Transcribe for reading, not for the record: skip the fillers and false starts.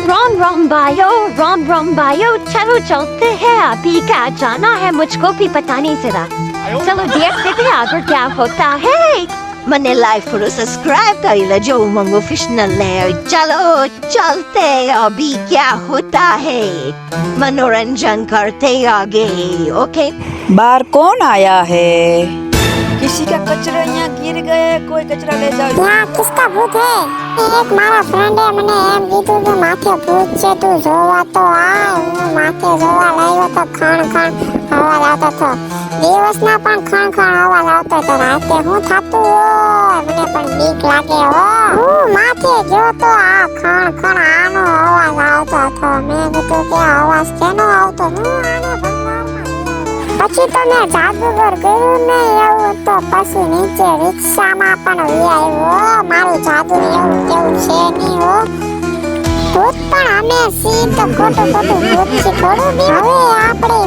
राम भाइयों चलो चलते हैं अभी क्या जाना है मुझको भी पता नहीं चला चलो देखते हैं आगे क्या होता है मैंने लाइव पर सब्सक्राइब कर लिया जो उमंग ऑफिशियल ने चलो चलते अभी क्या होता है मनोरंजन करते आगे ओके बाहर कौन आया है किसी का कचरा यहाँ गिर गया कोई कचरा ले जाओ यहाँ किसका भूत है एक मारा फ्रेंड है મને એમ કીધું કે માથે ભૂત છે તું જોવા તો આ હું માથે જોવા લાવ્યો તો ખણ ખણ અવાજ આવતો હતો દિવસના પણ ખણ ખણ અવાજ આવતો હતો રાતે હું થાતું હોય મને પણ બીક લાગે હો હું માથે ગયો તો આ ખણ ખણ આનો અવાજ આવતો હતો મેં કીધું કે અવાજ કેનો આવતો હું આને ભગવાનમાં પછી તો મેં જાદુગર કર્યું ને એવું તો પછી નીચે રિક્ષામાં પણ આવ્યો મારું જાદુ એવું તેવું છે નહીં હો ભૂત પણ અમે સી તો ખોટું ખોટું ભૂત છે થોડું બી હવે આપણે